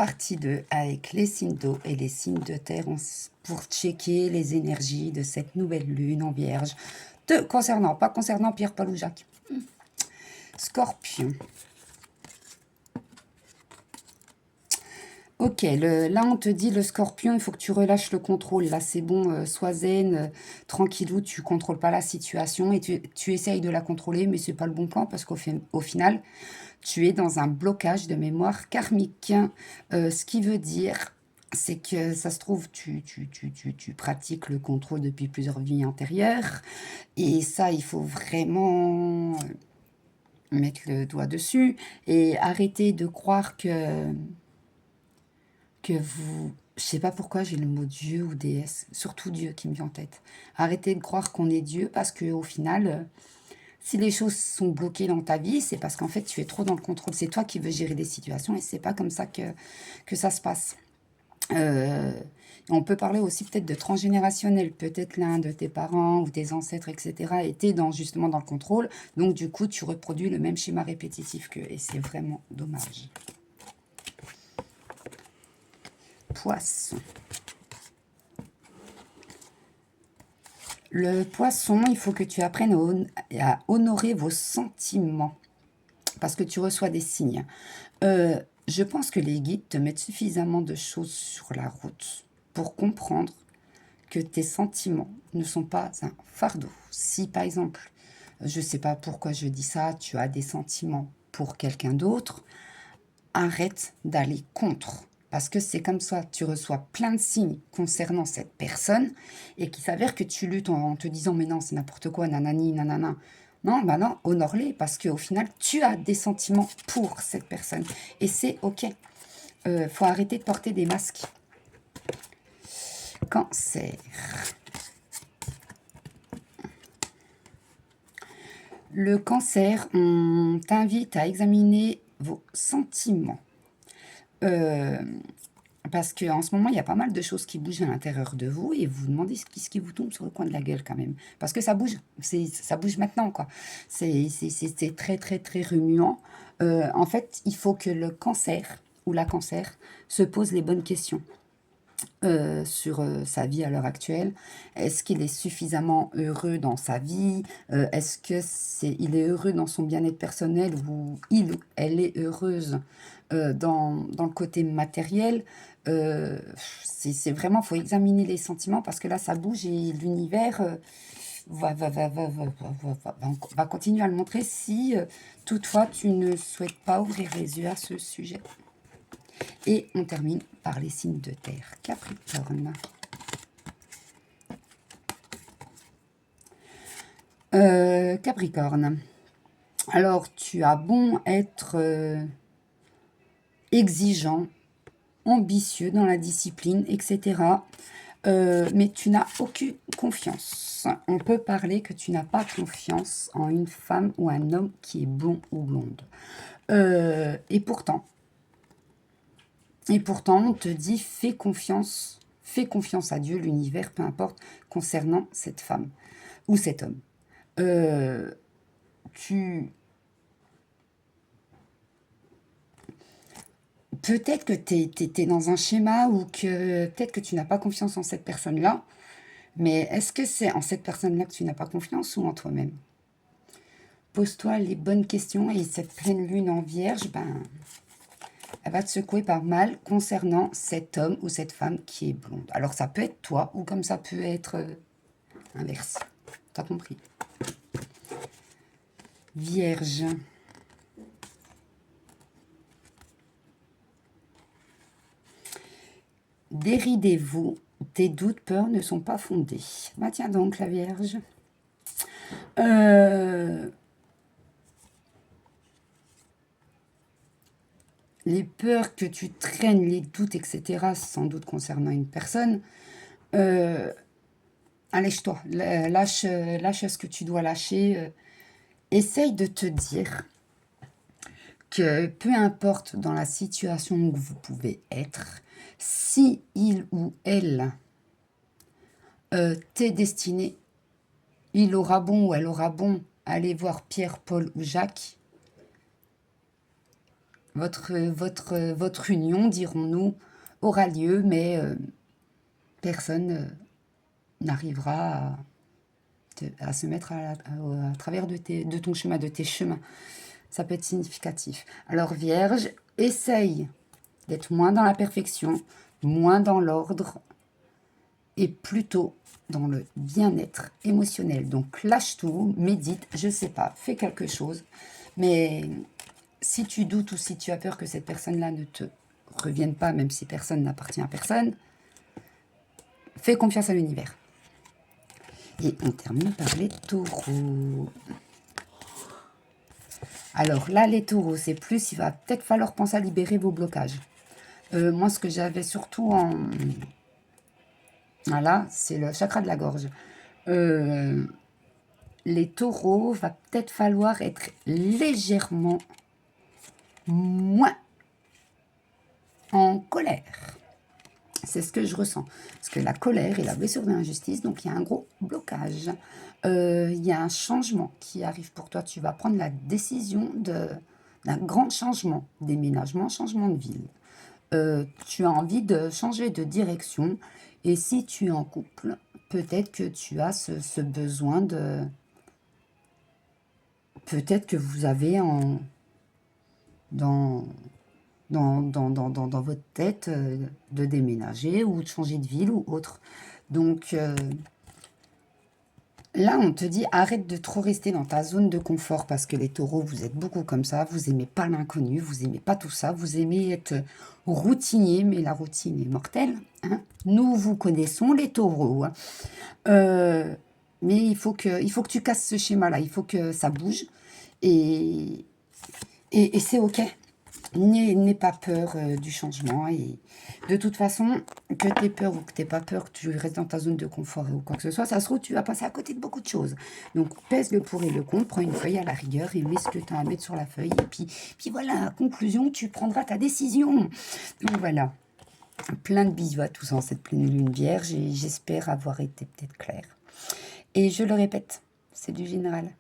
partie 2 avec les signes d'eau et les signes de terre pour checker les énergies de cette nouvelle lune en vierge. Pas concernant Pierre, Paul ou Jacques. Scorpion. Ok, là on te dit le scorpion, il faut que tu relâches le contrôle. Là c'est bon, sois zen, tranquillou, tu contrôles pas la situation et tu essayes de la contrôler, mais c'est pas le bon plan parce qu'au final, tu es dans un blocage de mémoire karmique. Ce qui veut dire, c'est que ça se trouve, tu pratiques le contrôle depuis plusieurs vies antérieures. Et ça, il faut vraiment mettre le doigt dessus et arrêter de croire que vous... Je sais pas pourquoi j'ai le mot Dieu ou déesse, surtout Dieu qui me vient en tête. Arrêtez de croire qu'on est Dieu parce qu'au final, si les choses sont bloquées dans ta vie, c'est parce qu'en fait, tu es trop dans le contrôle. C'est toi qui veux gérer les situations et c'est pas comme ça que ça se passe. On peut parler aussi peut-être de transgénérationnel. Peut-être l'un de tes parents ou tes ancêtres, etc. était justement dans le contrôle. Donc, du coup, tu reproduis le même schéma répétitif qu'eux. Et c'est vraiment dommage. Poisson. Le poisson, il faut que tu apprennes à honorer vos sentiments. Parce que tu reçois des signes. Je pense que les guides te mettent suffisamment de choses sur la route pour comprendre que tes sentiments ne sont pas un fardeau. Si, par exemple, je ne sais pas pourquoi je dis ça, tu as des sentiments pour quelqu'un d'autre, arrête d'aller contre. Parce que c'est comme ça, tu reçois plein de signes concernant cette personne et qui s'avère que tu luttes en te disant « mais non, c'est n'importe quoi, nanani, nanana ». Non, bah non, honore-les parce qu'au final, tu as des sentiments pour cette personne. Et c'est OK. Faut arrêter de porter des masques. Cancer. Le cancer, on t'invite à examiner vos sentiments. Parce qu'en ce moment, il y a pas mal de choses qui bougent à l'intérieur de vous et vous vous demandez ce qui vous tombe sur le coin de la gueule quand même. Parce que ça bouge, ça bouge maintenant, quoi. C'est très, très, très remuant. En fait, il faut que le cancer ou la cancer se pose les bonnes questions sur sa vie à l'heure actuelle. Est-ce qu'il est suffisamment heureux dans sa vie? Est-ce qu'il est heureux dans son bien-être personnel ou il ou elle est heureuse dans le côté matériel? C'est vraiment, il faut examiner les sentiments parce que là, ça bouge et l'univers va continuer à le montrer si toutefois tu ne souhaites pas ouvrir les yeux à ce sujet. Et on termine par les signes de terre. Capricorne. Capricorne. Alors, tu as bon être exigeant, ambitieux dans la discipline, etc. Mais tu n'as aucune confiance. On peut parler que tu n'as pas confiance en une femme ou un homme qui est blond ou blonde. Et pourtant, on te dit fais confiance à Dieu, l'univers, peu importe, concernant cette femme ou cet homme. Peut-être que tu es dans un schéma ou que peut-être que tu n'as pas confiance en cette personne-là, mais est-ce que c'est en cette personne-là que tu n'as pas confiance ou en toi-même? Pose-toi les bonnes questions et cette pleine lune en vierge, elle va te secouer par mal concernant cet homme ou cette femme qui est blonde. Alors ça peut être toi ou comme ça peut être inverse. T'as compris? Vierge. Déridez-vous, tes doutes, peurs ne sont pas fondés. Bah tiens donc la Vierge. Les peurs que tu traînes, les doutes, etc., sans doute concernant une personne, allège-toi, lâche ce que tu dois lâcher. Essaye de te dire que peu importe dans la situation où vous pouvez être, si il ou elle t'est destiné, il aura bon ou elle aura bon aller voir Pierre, Paul ou Jacques Votre union, dirons-nous, aura lieu, mais personne n'arrivera à se mettre à travers de ton chemin, de tes chemins. Ça peut être significatif. Alors, Vierge, essaye d'être moins dans la perfection, moins dans l'ordre, et plutôt dans le bien-être émotionnel. Donc, lâche tout, médite, je sais pas, fais quelque chose. Mais si tu doutes ou si tu as peur que cette personne-là ne te revienne pas, même si personne n'appartient à personne, fais confiance à l'univers. Et on termine par les taureaux. Alors là, les taureaux, c'est plus, il va peut-être falloir penser à libérer vos blocages. Moi, ce que j'avais surtout en... Voilà, c'est le chakra de la gorge. Les taureaux, va peut-être falloir être légèrement moins en colère. C'est ce que je ressens. Parce que la colère et la blessure de l'injustice, donc il y a un gros blocage. Il y a un changement qui arrive pour toi. Tu vas prendre la décision d'un grand changement, déménagement, changement de ville. Tu as envie de changer de direction. Et si tu es en couple, peut-être que tu as ce besoin de... Peut-être que vous avez dans votre tête de déménager ou de changer de ville ou autre. Donc là, on te dit arrête de trop rester dans ta zone de confort parce que les taureaux, vous êtes beaucoup comme ça, vous aimez pas l'inconnu, vous aimez pas tout ça, vous aimez être routinier, mais la routine est mortelle. Hein. Nous vous connaissons, les taureaux. Hein. Mais il faut que tu casses ce schéma-là, il faut que ça bouge et c'est ok. N'aie pas peur du changement. Et de toute façon, que tu aies peur ou que tu n'aies pas peur, que tu restes dans ta zone de confort ou quoi que ce soit, ça se trouve, tu vas passer à côté de beaucoup de choses. Donc, pèse le pour et le contre, prends une feuille à la rigueur et mets ce que tu as à mettre sur la feuille. Et puis voilà, conclusion, tu prendras ta décision. Donc voilà, plein de bisous à tous en cette pleine lune vierge et j'espère avoir été peut-être claire. Et je le répète, c'est du général.